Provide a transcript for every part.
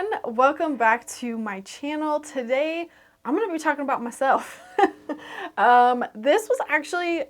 everyone, welcome back to my channel. Today I'm going to be talking about myself. This was actually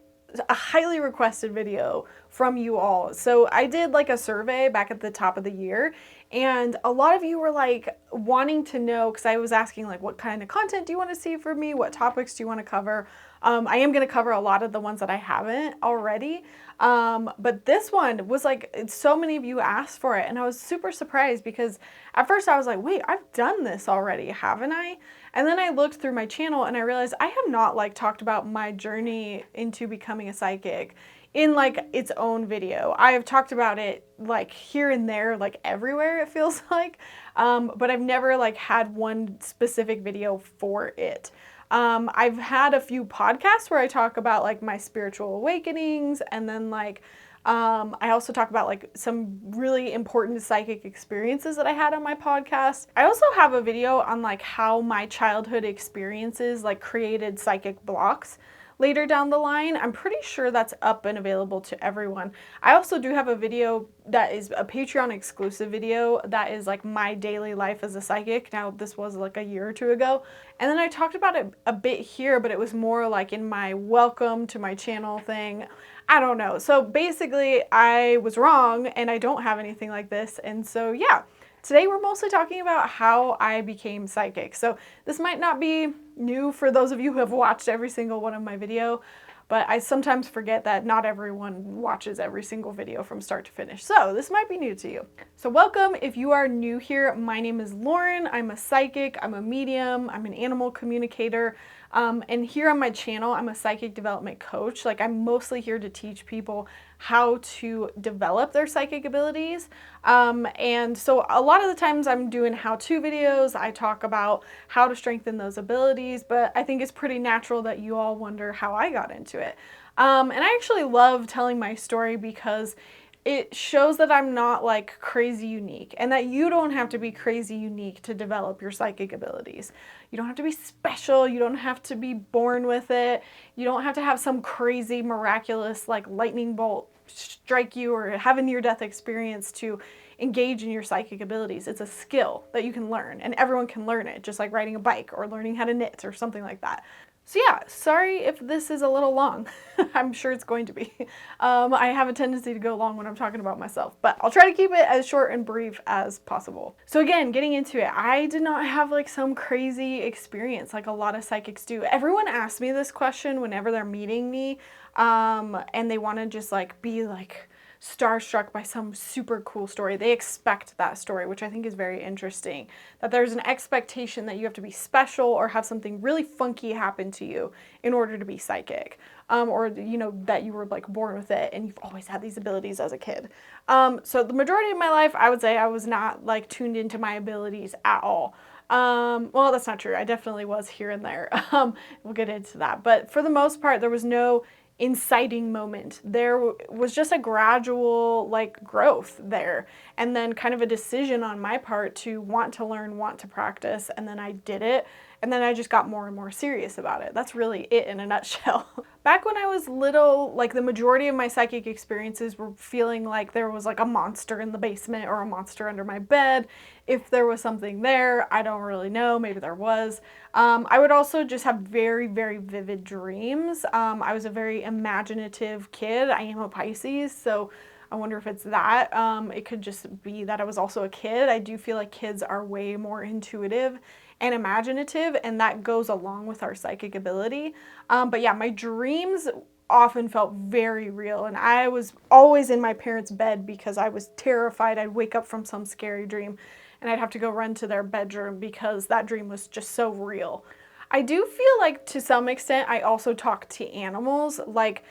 a highly requested video from you all. So I did like a survey back at the top of the year, and a lot of you were like wanting to know, because I was asking like what kind of content do you want to see from me, what topics do you want to cover. I am going to cover a lot of the ones that I haven't already, but this one was like, so many of you asked for it, and I was super surprised because at first I was like, wait, I've done this already, haven't I? And then I looked through my channel and I realized I have not like talked about my journey into becoming a psychic in like its own video. I have talked about it like here and there, like everywhere it feels like, but I've never like had one specific video for it. I've had a few podcasts where I talk about like my spiritual awakenings, and then like I also talk about like some really important psychic experiences that I had on my podcast. I also have a video on like how my childhood experiences like created psychic blocks later down the line. I'm pretty sure that's up and available to everyone. I also do have a video that is a Patreon exclusive video that is like my daily life as a psychic. Now this was like a year or two ago. And then I talked about it a bit here, but it was more like in my welcome to my channel thing. I don't know. So basically I was wrong and I don't have anything like this. And so yeah, today we're mostly talking about how I became psychic. So this might not be new for those of you who have watched every single one of my video, but I sometimes forget that not everyone watches every single video from start to finish. So this might be new to you. So welcome if you are new here. My name is Lauren. I'm a psychic, I'm a medium, I'm an animal communicator. And here on my channel, I'm a psychic development coach. Like I'm mostly here to teach people how to develop their psychic abilities. And so a lot of the times I'm doing how-to videos. I talk about how to strengthen those abilities, but I think it's pretty natural that you all wonder how I got into it. And I actually love telling my story because it shows that I'm not like crazy unique, and that you don't have to be crazy unique to develop your psychic abilities. You don't have to be special. You don't have to be born with it. You don't have to have some crazy miraculous like lightning bolt strike you or have a near-death experience to engage in your psychic abilities. It's a skill that you can learn, and everyone can learn it, just like riding a bike or learning how to knit or something like that. So yeah, sorry if this is a little long. I'm sure it's going to be. I have a tendency to go long when I'm talking about myself, but I'll try to keep it as short and brief as possible. So again, getting into it, I did not have like some crazy experience like a lot of psychics do. Everyone asks me this question whenever they're meeting me, and they want to just like be like starstruck by some super cool story. They expect that story, which I think is very interesting, that there's an expectation that you have to be special or have something really funky happen to you in order to be psychic, or you know, that you were like born with it and you've always had these abilities as a kid. So the majority of my life, I would say I was not like tuned into my abilities at all. Well, that's not true. I definitely was here and there. We'll get into that. But for the most part, there was no inciting moment. There was just a gradual like growth there, and then kind of a decision on my part to want to learn, want to practice, and then I did it, and then I just got more and more serious about it. That's really it in a nutshell. Back when I was little, like the majority of my psychic experiences were feeling like there was like a monster in the basement or a monster under my bed. If there was something there, I don't really know, maybe there was. I would also just have very, very vivid dreams. I was a very imaginative kid. I am a Pisces, so I wonder if it's that. It could just be that I was also a kid. I do feel like kids are way more intuitive and imaginative, and that goes along with our psychic ability. But yeah, my dreams often felt very real, and I was always in my parents' bed because I was terrified I'd wake up from some scary dream and I'd have to go run to their bedroom because that dream was just so real. I do feel like to some extent I also talk to animals. Like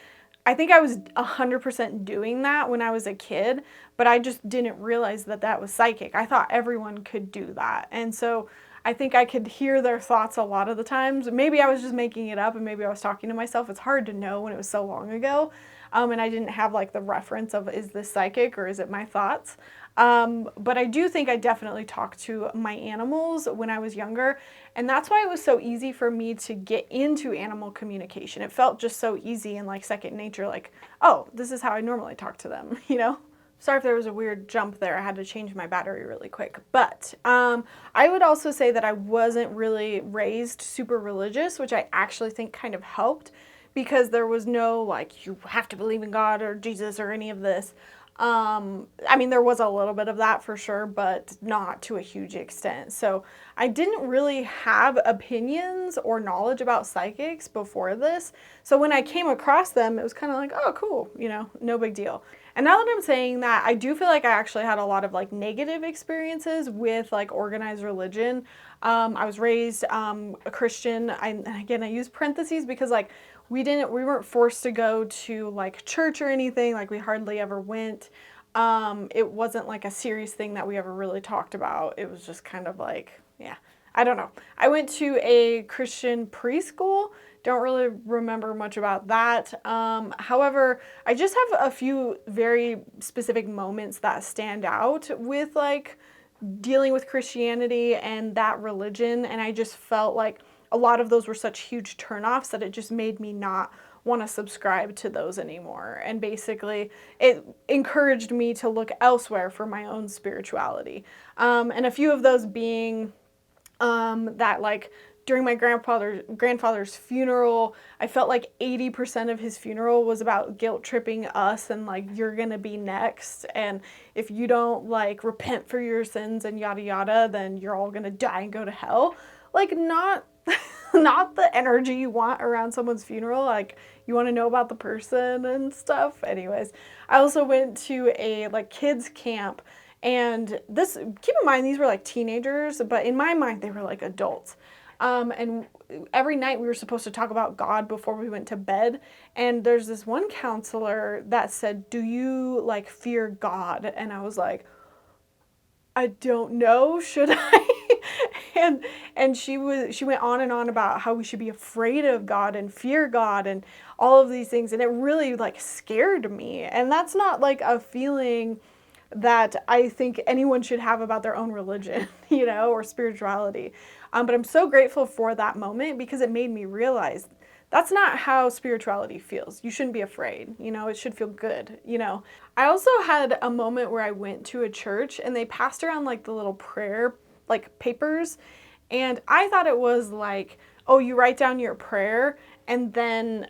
I think I was 100% doing that when I was a kid, but I just didn't realize that that was psychic. I thought everyone could do that. And so I think I could hear their thoughts a lot of the times. Maybe I was just making it up and maybe I was talking to myself. It's hard to know when it was so long ago. And I didn't have like the reference of, is this psychic or is it my thoughts? But I do think I definitely talked to my animals when I was younger. And that's why it was so easy for me to get into animal communication. It felt just so easy and like second nature, like, oh, this is how I normally talk to them, you know? Sorry if there was a weird jump there. I had to change my battery really quick. But I would also say that I wasn't really raised super religious, which I actually think kind of helped because there was no like, you have to believe in God or Jesus or any of this. I mean, there was a little bit of that for sure, but not to a huge extent. So I didn't really have opinions or knowledge about psychics before this. So when I came across them, it was kind of like, oh, cool, you know, no big deal. And now that I'm saying that, I do feel like I actually had a lot of like negative experiences with like organized religion. I was raised a Christian. And again, I use parentheses because like we weren't forced to go to like church or anything. Like we hardly ever went. It wasn't like a serious thing that we ever really talked about. It was just kind of like, yeah, I don't know. I went to a Christian preschool. Don't really remember much about that. However, I just have a few very specific moments that stand out with like dealing with Christianity and that religion. And I just felt like a lot of those were such huge turnoffs that it just made me not want to subscribe to those anymore. And basically, it encouraged me to look elsewhere for my own spirituality. And a few of those being that like during my grandfather's funeral, I felt like 80% of his funeral was about guilt tripping us and like, you're gonna be next. And if you don't like repent for your sins and yada yada, then you're all gonna die and go to hell. Like not, not the energy you want around someone's funeral. Like you want to know about the person and stuff. Anyways, I also went to a like kids camp. And this, keep in mind, these were like teenagers, but in my mind, they were like adults. And every night we were supposed to talk about God before we went to bed. And there's this one counselor that said, do you like fear God? And I was like, I don't know, should I? and she went on and on about how we should be afraid of God and fear God and all of these things. And it really like scared me. And that's not like a feeling that I think anyone should have about their own religion, you know, or spirituality. But I'm so grateful for that moment because it made me realize that's not how spirituality feels. You shouldn't be afraid, you know, it should feel good, you know. I also had a moment where I went to a church and they passed around like the little prayer, like papers. And I thought it was like, oh, you write down your prayer and then,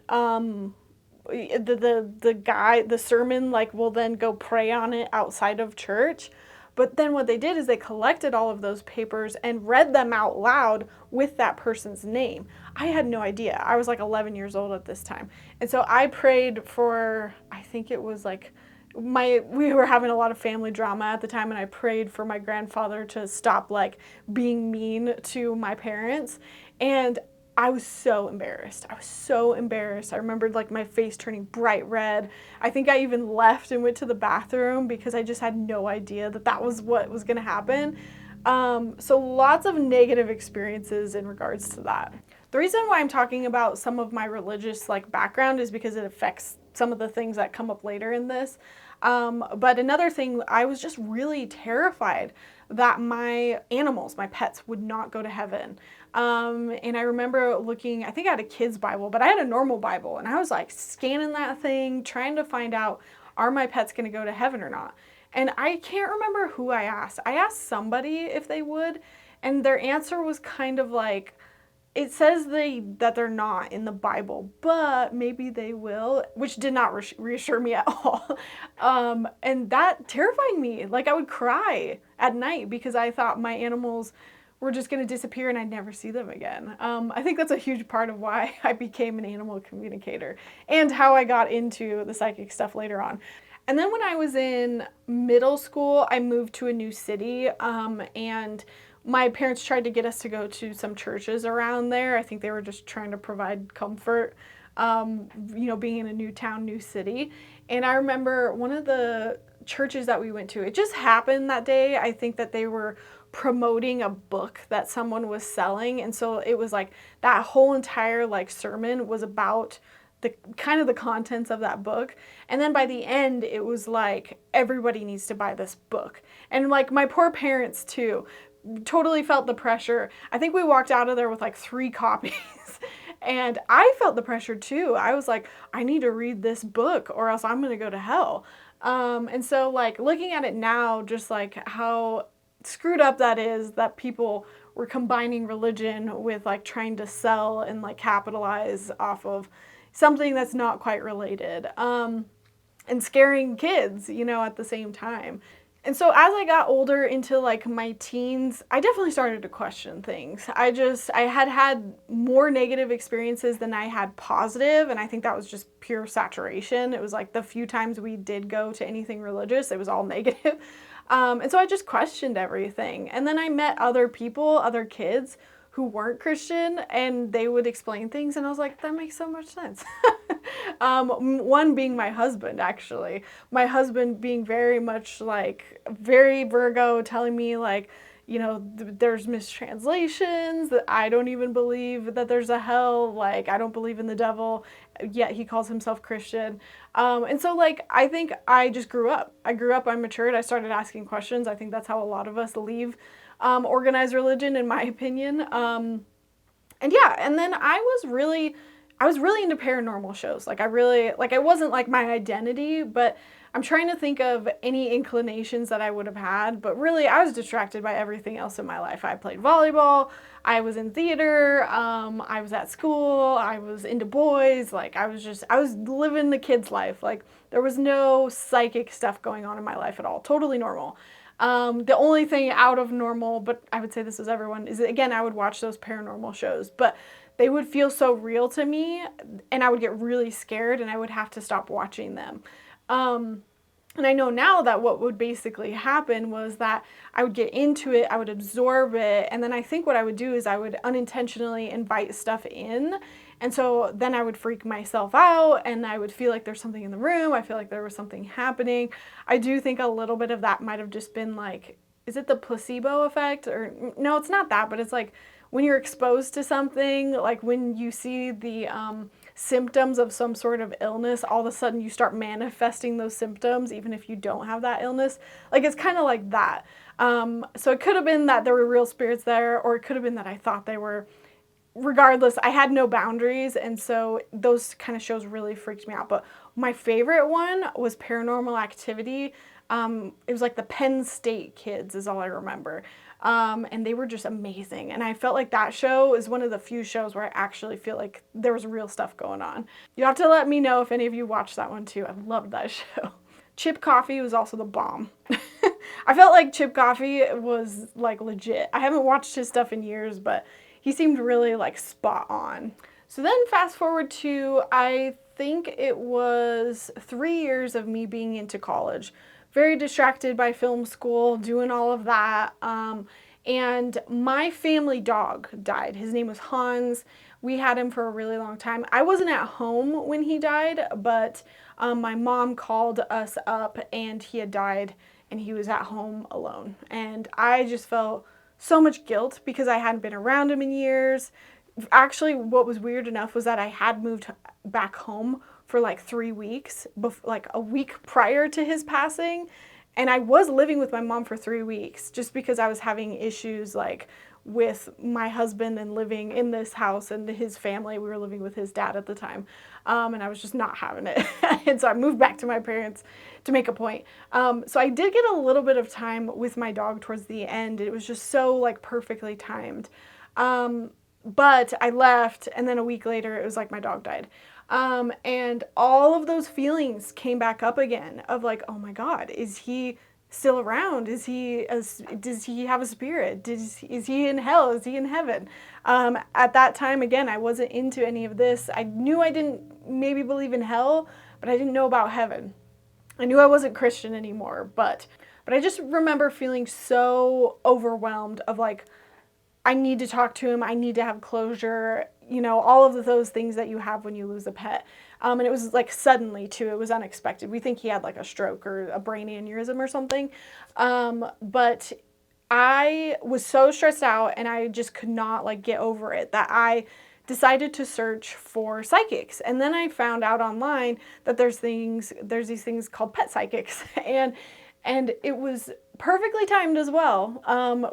the sermon like will then go pray on it outside of church. But then what they did is they collected all of those papers and read them out loud with that person's name. I had no idea. I was like 11 years old at this time. And so I prayed for, I think it was like we were having a lot of family drama at the time, and I prayed for my grandfather to stop like being mean to my parents. And I was so embarrassed. I was so embarrassed. I remembered like my face turning bright red. I think I even left and went to the bathroom because I just had no idea that that was what was going to happen. So lots of negative experiences in regards to that. The reason why I'm talking about some of my religious like background is because it affects some of the things that come up later in this. But another thing, I was just really terrified that my animals, my pets, would not go to heaven. And I remember looking, I think I had a kid's Bible, but I had a normal Bible, and I was like scanning that thing, trying to find out, are my pets going to go to heaven or not? And I can't remember who I asked. I asked somebody if they would, and their answer was kind of like, it says that they're not in the Bible, but maybe they will, which did not reassure me at all. And that terrified me. Like I would cry at night because I thought my animals were just going to disappear and I'd never see them again. I think that's a huge part of why I became an animal communicator and how I got into the psychic stuff later on. And then when I was in middle school, I moved to a new city, and my parents tried to get us to go to some churches around there. I think they were just trying to provide comfort, you know, being in a new town, new city. And I remember one of the churches that we went to, it just happened that day. I think that they were promoting a book that someone was selling. And so it was like that whole entire like sermon was about the kind of the contents of that book. And then by the end, it was like, everybody needs to buy this book. And like my poor parents too, totally felt the pressure. I think we walked out of there with like 3 copies. And I felt the pressure too. I was like, I need to read this book or else I'm going to go to hell. And so like looking at it now, just like how screwed up that is that people were combining religion with like trying to sell and like capitalize off of something that's not quite related. And scaring kids, you know, at the same time. And so as I got older into like my teens, I definitely started to question things. I had more negative experiences than I had positive, and I think that was just pure saturation. It was like the few times we did go to anything religious, it was all negative. And so I just questioned everything. And then I met other people, other kids who weren't Christian, and they would explain things, and I was like, that makes so much sense. One being my husband, actually. My husband being very much like, very Virgo, telling me like, you know, there's mistranslations, that I don't even believe that there's a hell, like, I don't believe in the devil, yet he calls himself Christian. And so, like, I think I just grew up. I matured, I started asking questions. I think that's how a lot of us leave organized religion, in my opinion. And yeah, and then I was really into paranormal shows. Like it wasn't like my identity, but I'm trying to think of any inclinations that I would have had, but really I was distracted by everything else in my life. I played volleyball, I was in theater, I was at school, I was into boys, like I was living the kid's life. Like there was no psychic stuff going on in my life at all. Totally normal. The only thing out of normal, but I would say this is everyone, is again, I would watch those paranormal shows, but they would feel so real to me and I would get really scared and I would have to stop watching them. And I know now that what would basically happen was that I would get into it, I would absorb it, and then I think what I would do is I would unintentionally invite stuff in. And so then I would freak myself out and I would feel like there's something in the room. I feel like there was something happening. I do think a little bit of that might have just been like, is it the placebo effect? Or no, it's not that, but it's like when you're exposed to something, like when you see the symptoms of some sort of illness, all of a sudden you start manifesting those symptoms, even if you don't have that illness. Like it's kind of like that. So it could have been that there were real spirits there, or it could have been that I thought they were. Regardless, I had no boundaries, and so those kind of shows really freaked me out. But my favorite one was Paranormal Activity. It was like the Penn State kids is all I remember. And they were just amazing. And I felt like that show is one of the few shows where I actually feel like there was real stuff going on. You have to let me know if any of you watched that one too. I loved that show. Chip Coffey was also the bomb. I felt like Chip Coffey was like legit. I haven't watched his stuff in years, but he seemed really like spot on. So then fast forward to, I think it was 3 years of me being into college. Very distracted by film school, doing all of that. And my family dog died. His name was Hans. We had him for a really long time. I wasn't at home when he died, but my mom called us up and he had died and he was at home alone. And I just felt so much guilt because I hadn't been around him in years. Actually, what was weird enough was that I had moved back home for like 3 weeks, like a week prior to his passing. And I was living with my mom for 3 weeks just because I was having issues like with my husband and living in this house and his family. We were living with his dad at the time. And I was just not having it. And so I moved back to my parents to make a point. So I did get a little bit of time with my dog towards the end. It was just so like perfectly timed. But I left and then a week later it was like my dog died. And all of those feelings came back up again of like, oh my God, is he still around? Does he have a spirit? Is he in hell? Is he in heaven? At that time, again, I wasn't into any of this. I knew I didn't maybe believe in hell, but I didn't know about heaven. I knew I wasn't Christian anymore, but I just remember feeling so overwhelmed of like, I need to talk to him. I need to have closure. You know, all of those things that you have when you lose a pet. And it was like suddenly too, it was unexpected. We think he had like a stroke or a brain aneurysm or something. But I was so stressed out and I just could not like get over it that I decided to search for psychics. And then I found out online that there's these things called pet psychics. And it was perfectly timed as well,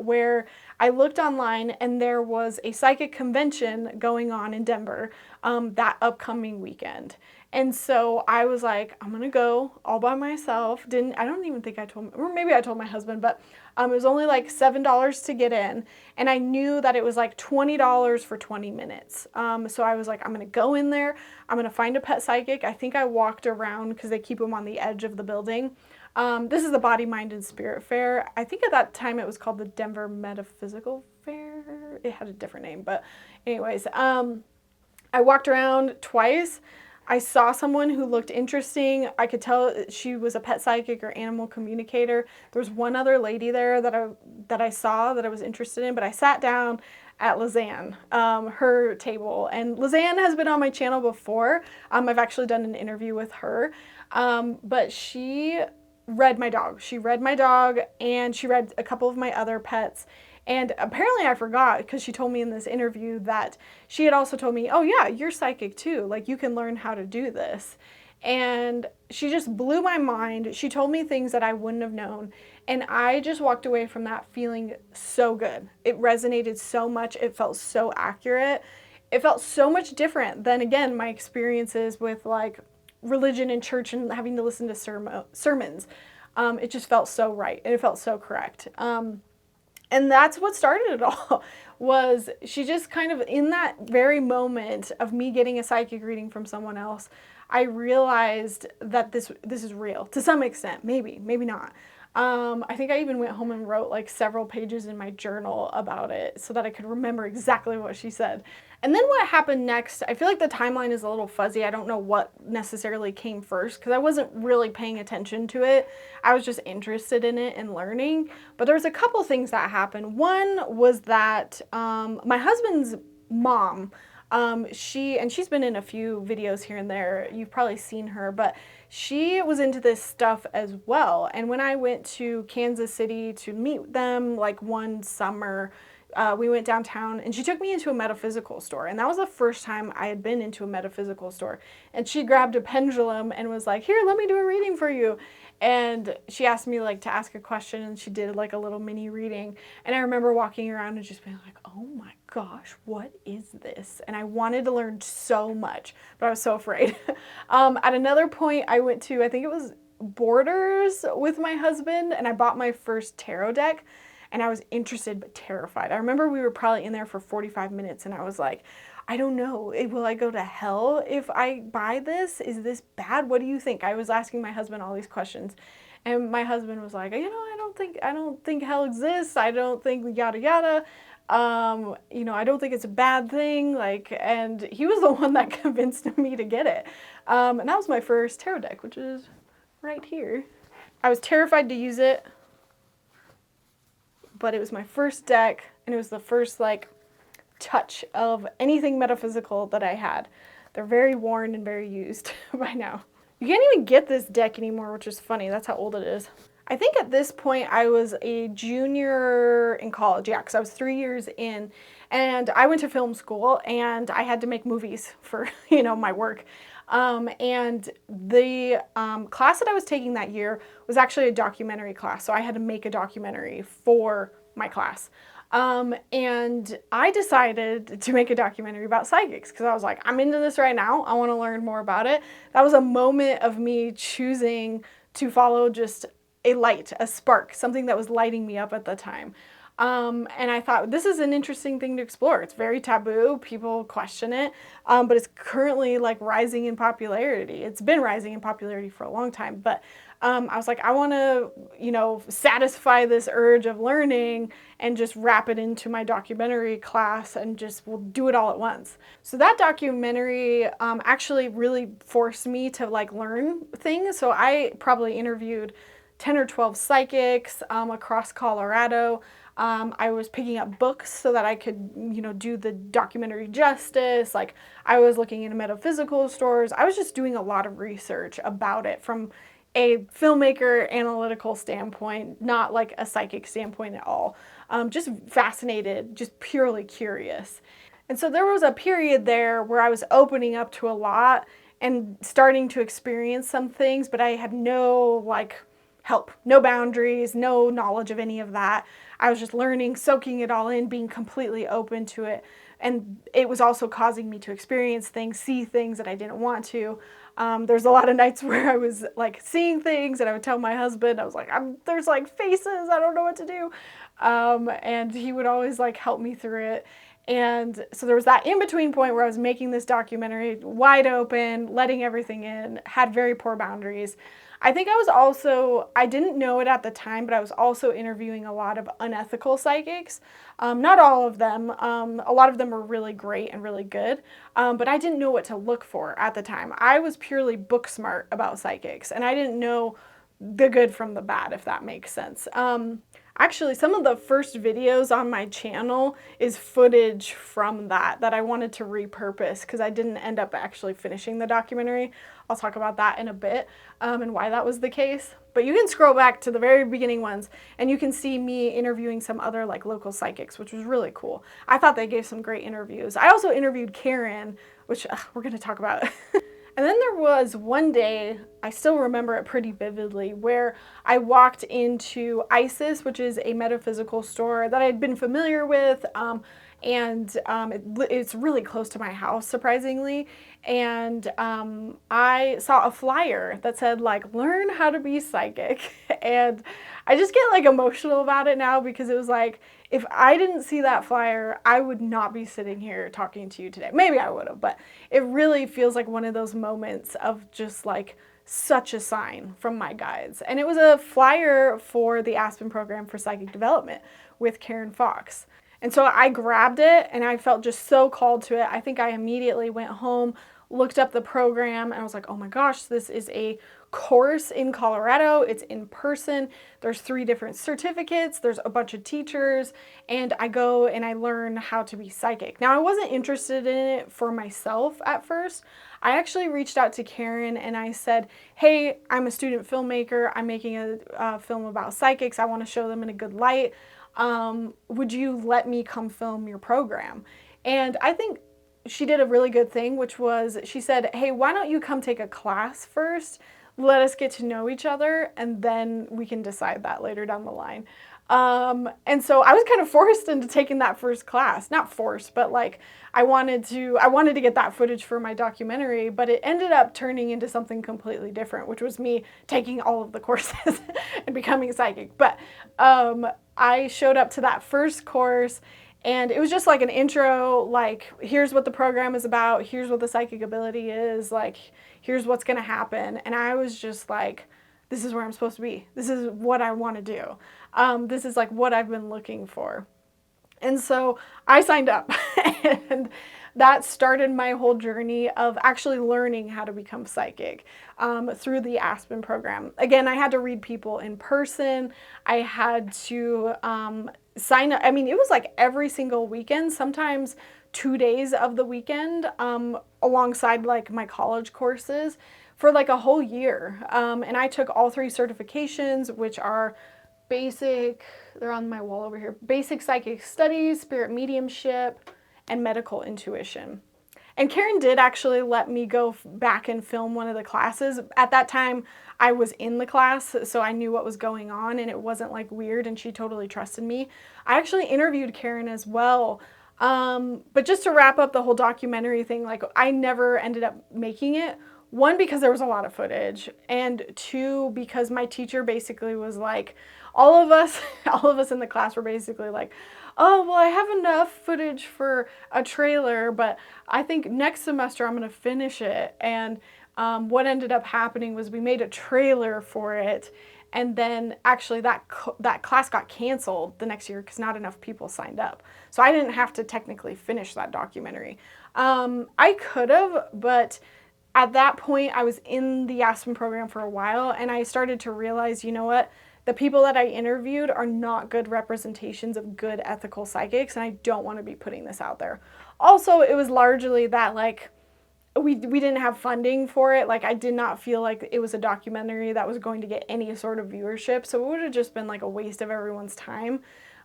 where I looked online and there was a psychic convention going on in Denver that upcoming weekend. And so I was like, I'm gonna go all by myself. I don't even think I told, or maybe I told my husband, but it was only like $7 to get in. And I knew that it was like $20 for 20 minutes. So I was like, I'm gonna go in there. I'm gonna find a pet psychic. I think I walked around because they keep them on the edge of the building. This is the Body, Mind, and Spirit Fair. I think at that time it was called the Denver Metaphysical Fair. It had a different name, but anyways, I walked around twice. I saw someone who looked interesting. I could tell she was a pet psychic or animal communicator. There was one other lady there that I saw that I was interested in, but I sat down at Lizanne, her table. And Lizanne has been on my channel before. I've actually done an interview with her, but she read my dog. She read my dog and she read a couple of my other pets. And apparently I forgot because she told me in this interview that she had also told me, oh yeah, you're psychic too. Like you can learn how to do this. And she just blew my mind. She told me things that I wouldn't have known. And I just walked away from that feeling so good. It resonated so much. It felt so accurate. It felt so much different than, again, my experiences with like religion and church and having to listen to sermons. It just felt so right. And it felt so correct. And that's what started it all, was she just kind of, in that very moment of me getting a psychic reading from someone else, I realized that this is real to some extent, maybe not. I think I even went home and wrote like several pages in my journal about it so that I could remember exactly what she said. And then what happened next, I feel like the timeline is a little fuzzy. I don't know what necessarily came first because I wasn't really paying attention to it. I was just interested in it and learning. But there was a couple things that happened. One was that my husband's mom, she's been in a few videos here and there. You've probably seen her, but she was into this stuff as well. And when I went to Kansas City to meet them, like one summer, we went downtown and she took me into a metaphysical store. And that was the first time I had been into a metaphysical store. And she grabbed a pendulum and was like, here, let me do a reading for you. And she asked me like to ask a question and she did like a little mini reading. And I remember walking around and just being like, oh my gosh, what is this? And I wanted to learn so much, but I was so afraid. At another point I went to, I think it was Borders with my husband, and I bought my first tarot deck. And I was interested but terrified. I remember we were probably in there for 45 minutes and I was like, I don't know, will I go to hell if I buy this? Is this bad? What do you think? I was asking my husband all these questions. And my husband was like, I don't think hell exists. I don't think yada yada. I don't think it's a bad thing. And he was the one that convinced me to get it. And that was my first tarot deck, which is right here. I was terrified to use it, but it was my first deck, and it was the first touch of anything metaphysical that I had. They're very worn and very used by now. You can't even get this deck anymore, which is funny. That's how old it is. I think at this point I was a junior in college, yeah, because I was 3 years in, and I went to film school, and I had to make movies for, my work. And the class that I was taking that year was actually a documentary class. So I had to make a documentary for my class. And I decided to make a documentary about psychics because I was like, I'm into this right now. I want to learn more about it. That was a moment of me choosing to follow just a light, a spark, something that was lighting me up at the time. And I thought, this is an interesting thing to explore. It's very taboo. People question it, but it's currently rising in popularity. It's been rising in popularity for a long time, but I was like, I want to, satisfy this urge of learning and just wrap it into my documentary class and just we'll do it all at once. So that documentary actually really forced me to learn things. So I probably interviewed 10 or 12 psychics across Colorado. I was picking up books so that I could, do the documentary justice. I was looking into metaphysical stores. I was just doing a lot of research about it from a filmmaker analytical standpoint, not a psychic standpoint at all. Just fascinated, just purely curious. And so there was a period there where I was opening up to a lot and starting to experience some things, but I had no help. No boundaries, no knowledge of any of that. I was just learning, soaking it all in, being completely open to it. And it was also causing me to experience things, see things that I didn't want to. There's a lot of nights where I was like seeing things and I would tell my husband, I was like, there's like faces, I don't know what to do. And he would always like help me through it. And so there was that in-between point where I was making this documentary wide open, letting everything in, had very poor boundaries. I think I didn't know it at the time, but I was also interviewing a lot of unethical psychics. Not all of them. A lot of them were really great and really good, but I didn't know what to look for at the time. I was purely book smart about psychics, and I didn't know the good from the bad, if that makes sense. Actually, some of the first videos on my channel is footage from that I wanted to repurpose because I didn't end up actually finishing the documentary. I'll talk about that in a bit and why that was the case. But you can scroll back to the very beginning ones and you can see me interviewing some other like local psychics, which was really cool. I thought they gave some great interviews. I also interviewed Karen, which we're going to talk about. And then there was one day, I still remember it pretty vividly, where I walked into Isis, which is a metaphysical store that I'd been familiar with, it's really close to my house, surprisingly. And I saw a flyer that said, like, learn how to be psychic. And I just get, like, emotional about it now because it was like, if I didn't see that flyer, I would not be sitting here talking to you today. Maybe I would have, but it really feels like one of those moments of just, like, such a sign from my guides. And it was a flyer for the Aspen Program for Psychic Development with Karen Fox. And so I grabbed it and I felt just so called to it. I think I immediately went home, looked up the program, and I was like, oh my gosh, this is a course in Colorado. It's in person. There's 3 different certificates. There's a bunch of teachers, and I go and I learn how to be psychic. Now, I wasn't interested in it for myself at first. I actually reached out to Karen and I said, hey, I'm a student filmmaker. I'm making a film about psychics. I want to show them in a good light. Would you let me come film your program? And I think she did a really good thing, which was she said, hey, why don't you come take a class first? Let us get to know each other, and then we can decide that later down the line. And so I was kind of forced into taking that first class. Not forced, but like I wanted to get that footage for my documentary, but it ended up turning into something completely different, which was me taking all of the courses and becoming psychic. But I showed up to that first course and it was just like an intro, like, here's what the program is about, here's what the psychic ability is, like, here's what's gonna happen. And I was just like, this is where I'm supposed to be. This is what I want to do. This is like what I've been looking for. And so I signed up and that started my whole journey of actually learning how to become psychic through the Aspen program. Again, I had to read people in person. I had to sign up. I mean, it was like every single weekend, sometimes 2 days of the weekend alongside like my college courses for like a whole year. And I took all 3 certifications, which are basic, they're on my wall over here, basic psychic studies, spirit mediumship, and medical intuition. And Karen did actually let me go back and film one of the classes. At that time, I was in the class, so I knew what was going on and it wasn't like weird, and she totally trusted me. I actually interviewed Karen as well. But just to wrap up the whole documentary thing, like I never ended up making it. 1, because there was a lot of footage, and 2, because my teacher basically was like, all of us in the class were basically like, oh, well, I have enough footage for a trailer, but I think next semester I'm going to finish it. And what ended up happening was we made a trailer for it, and then actually that class got canceled the next year because not enough people signed up. So I didn't have to technically finish that documentary. I could have, but at that point I was in the Aspen program for a while, and I started to realize, you know what? The people that I interviewed are not good representations of good ethical psychics, and I don't want to be putting this out there. Also, it was largely that like we didn't have funding for it. Like I did not feel like it was a documentary that was going to get any sort of viewership, so it would have just been like a waste of everyone's time.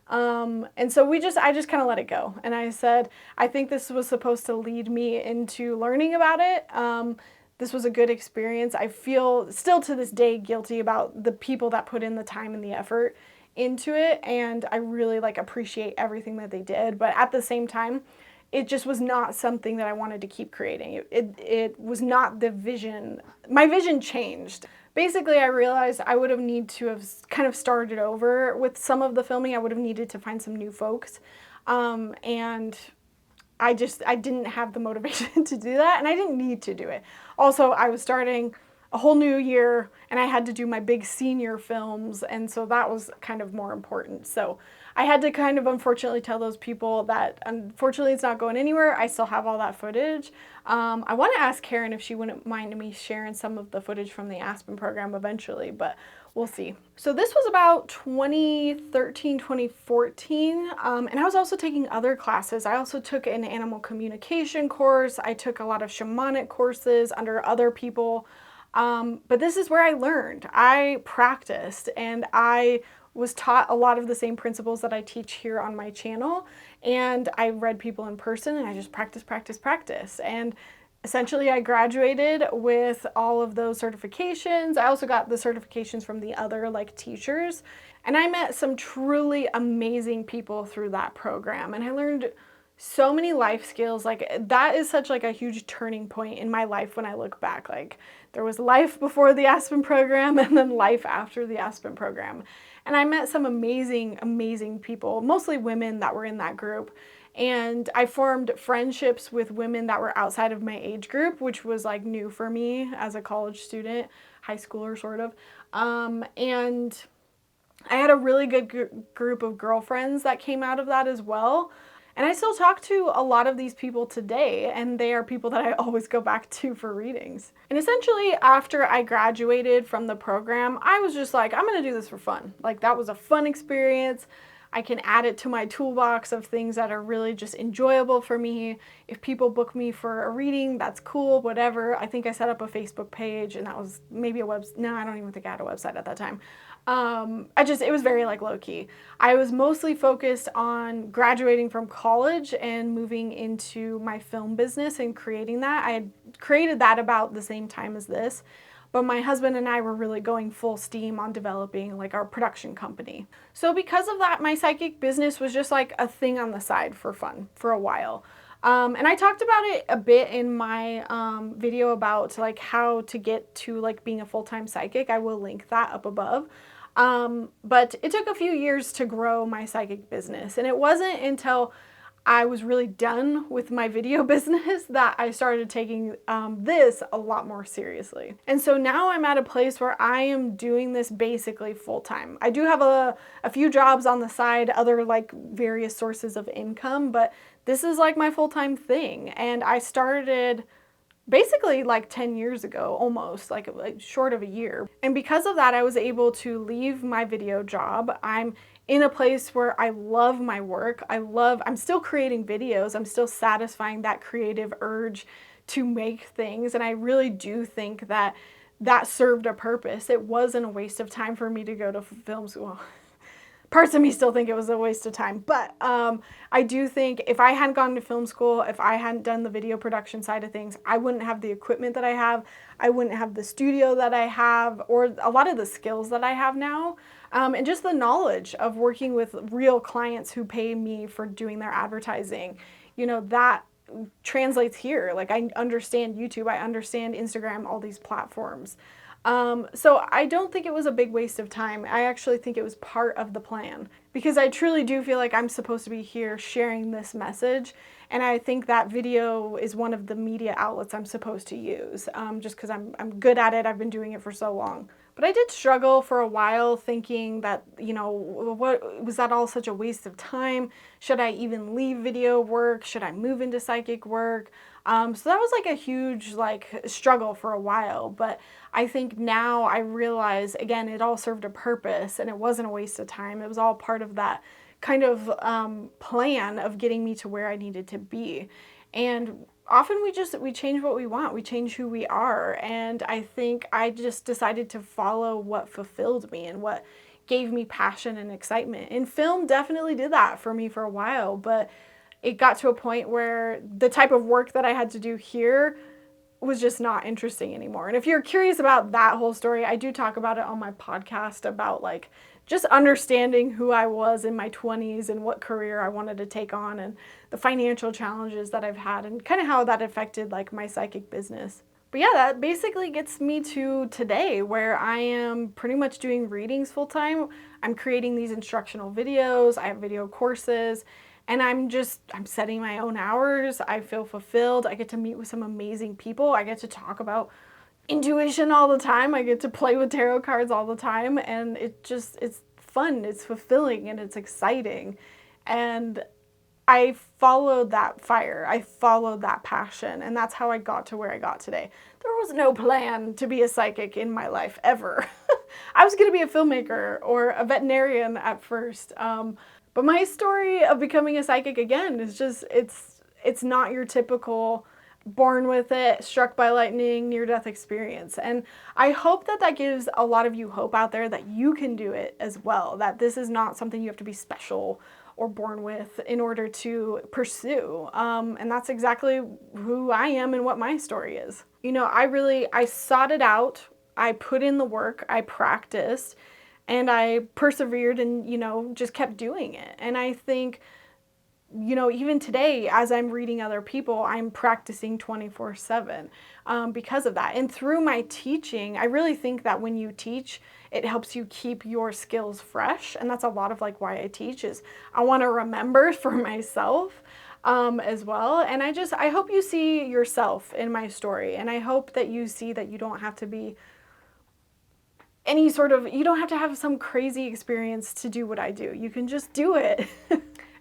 And so I just kind of let it go. And I said, I think this was supposed to lead me into learning about it. this was a good experience. I feel still to this day guilty about the people that put in the time and the effort into it, and I really like appreciate everything that they did. But at the same time, it just was not something that I wanted to keep creating. It was not the vision. My vision changed. Basically, I realized I would have needed to have kind of started over with some of the filming. I would have needed to find some new folks. And I didn't have the motivation to do that, and I didn't need to do it. Also, I was starting a whole new year, and I had to do my big senior films, and so that was kind of more important. So I had to kind of unfortunately tell those people that unfortunately it's not going anywhere. I still have all that footage. I want to ask Karen if she wouldn't mind me sharing some of the footage from the Aspen program eventually, but we'll see. So this was about 2013, 2014, and I was also taking other classes. I also took an animal communication course. I took a lot of shamanic courses under other people, but this is where I learned. I practiced, and I was taught a lot of the same principles that I teach here on my channel, and I read people in person, and I just practice. And essentially I graduated with all of those certifications. I also got the certifications from the other like teachers, and I met some truly amazing people through that program, and I learned so many life skills. Like that is such like a huge turning point in my life when I look back. Like there was life before the Aspen program and then life after the Aspen program. And I met some amazing people, mostly women that were in that group. And I formed friendships with women that were outside of my age group, which was like new for me as a college student, high schooler sort of. And I had a really good group of girlfriends that came out of that as well. And I still talk to a lot of these people today, and they are people that I always go back to for readings. And essentially, after I graduated from the program, I was just like, I'm gonna do this for fun. Like, that was a fun experience. I can add it to my toolbox of things that are really just enjoyable for me. If people book me for a reading, that's cool, whatever. I think I set up a Facebook page, and that was maybe a website. No, I don't even think I had a website at that time. It was very like low key. I was mostly focused on graduating from college and moving into my film business and creating that. I had created that about the same time as this, but my husband and I were really going full steam on developing like our production company. So because of that, my psychic business was just like a thing on the side for fun for a while. And I talked about it a bit in my video about like how to get to like being a full-time psychic. I will link that up above. But it took a few years to grow my psychic business, and it wasn't until I was really done with my video business that I started taking this a lot more seriously. And so now I'm at a place where I am doing this basically full-time. I do have a few jobs on the side, other like various sources of income, but this is like my full-time thing. And I started basically like 10 years ago, almost like short of a year. And because of that, I was able to leave my video job. I'm in a place where I love my work. I'm still creating videos. I'm still satisfying that creative urge to make things. And I really do think that that served a purpose. It wasn't a waste of time for me to go to film school. Parts of me still think it was a waste of time, but I do think if I hadn't gone to film school, if I hadn't done the video production side of things, I wouldn't have the equipment that I have, I wouldn't have the studio that I have, or a lot of the skills that I have now, and just the knowledge of working with real clients who pay me for doing their advertising. You know, that translates here. Like I understand YouTube, I understand Instagram, all these platforms. So I don't think it was a big waste of time. I actually think it was part of the plan, because I truly do feel like I'm supposed to be here sharing this message. And I think that video is one of the media outlets I'm supposed to use, just because I'm good at it. I've been doing it for so long. But I did struggle for a while thinking that, you know, what was that all such a waste of time? Should I even leave video work? Should I move into psychic work? So that was like a huge like struggle for a while, but I think now I realize, again, it all served a purpose and it wasn't a waste of time. It was all part of that kind of plan of getting me to where I needed to be. And often we change what we want, we change who we are. And I think I just decided to follow what fulfilled me and what gave me passion and excitement. And film definitely did that for me for a while, but it got to a point where the type of work that I had to do here was just not interesting anymore. And if you're curious about that whole story, I do talk about it on my podcast about like just understanding who I was in my 20s and what career I wanted to take on and the financial challenges that I've had and kind of how that affected like my psychic business. But yeah, that basically gets me to today, where I am pretty much doing readings full time. I'm creating these instructional videos, I have video courses, and I'm setting my own hours. I feel fulfilled. I get to meet with some amazing people. I get to talk about intuition all the time. I get to play with tarot cards all the time, and it's fun, it's fulfilling, and it's exciting. And I followed that fire. I followed that passion, and that's how I got to where I got today. There was no plan to be a psychic in my life ever. I was going to be a filmmaker or a veterinarian at first. But my story of becoming a psychic, again, is just, it's not your typical born with it, struck by lightning, near-death experience. And I hope that that gives a lot of you hope out there that you can do it as well, that this is not something you have to be special or born with in order to pursue. And that's exactly who I am and what my story is. You know, I sought it out, I put in the work, I practiced, and I persevered and, you know, just kept doing it. And I think, you know, even today, as I'm reading other people, I'm practicing 24/7 because of that. And through my teaching, I really think that when you teach, it helps you keep your skills fresh. And that's a lot of like why I teach, is I want to remember for myself as well. And I hope you see yourself in my story. And I hope that you see that you don't have to be you don't have to have some crazy experience to do what I do. You can just do it.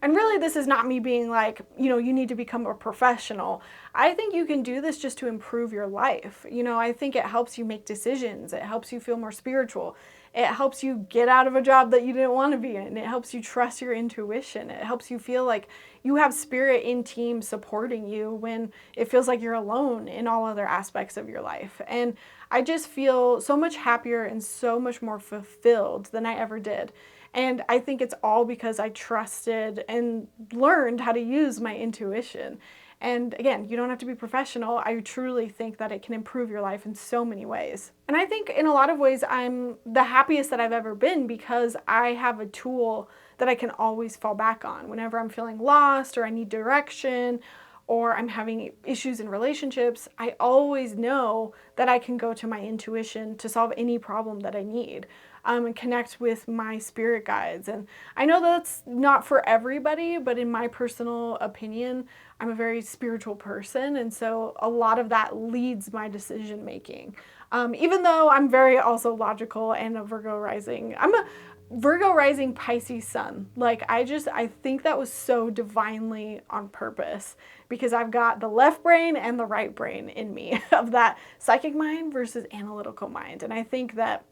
And really, this is not me being like, you know, you need to become a professional. I think you can do this just to improve your life. You know, I think it helps you make decisions. It helps you feel more spiritual. It helps you get out of a job that you didn't want to be in. It helps you trust your intuition. It helps you feel like you have spirit in team supporting you when it feels like you're alone in all other aspects of your life. And I just feel so much happier and so much more fulfilled than I ever did. And I think it's all because I trusted and learned how to use my intuition. And again, you don't have to be professional. I truly think that it can improve your life in so many ways. And I think in a lot of ways, I'm the happiest that I've ever been because I have a tool that I can always fall back on whenever I'm feeling lost or I need direction or I'm having issues in relationships. I always know that I can go to my intuition to solve any problem that I need. And connect with my spirit guides. And I know that's not for everybody, but in my personal opinion, I'm a very spiritual person. And so a lot of that leads my decision making. Even though I'm very also logical and a Virgo rising. I'm a Virgo rising Pisces sun. Like I think that was so divinely on purpose because I've got the left brain and the right brain in me of that psychic mind versus analytical mind. And I think that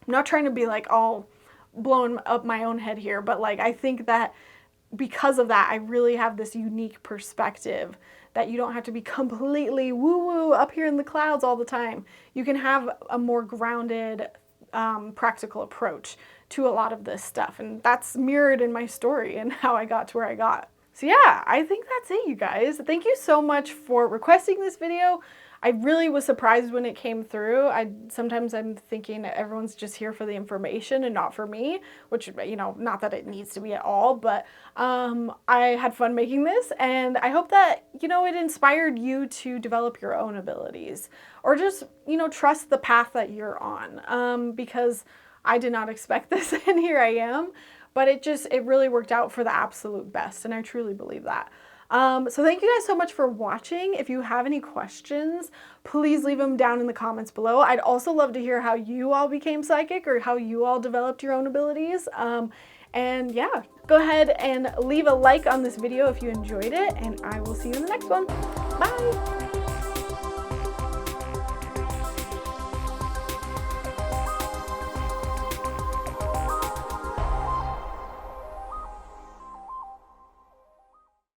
I'm not trying to be like all blowing up my own head here, but like I think that because of that, I really have this unique perspective that you don't have to be completely woo-woo up here in the clouds all the time. You can have a more grounded, practical approach to a lot of this stuff. And that's mirrored in my story and how I got to where I got. So yeah, I think that's it, you guys. Thank you so much for requesting this video. I really was surprised when it came through. Sometimes I'm thinking that everyone's just here for the information and not for me, which, you know, not that it needs to be at all, but I had fun making this, and I hope that, you know, it inspired you to develop your own abilities or just, you know, trust the path that you're on, because I did not expect this, and here I am, but it really worked out for the absolute best, and I truly believe that. So thank you guys so much for watching. If you have any questions, please leave them down in the comments below. I'd also love to hear how you all became psychic or how you all developed your own abilities. And yeah, go ahead and leave a like on this video if you enjoyed it, and I will see you in the next one. Bye!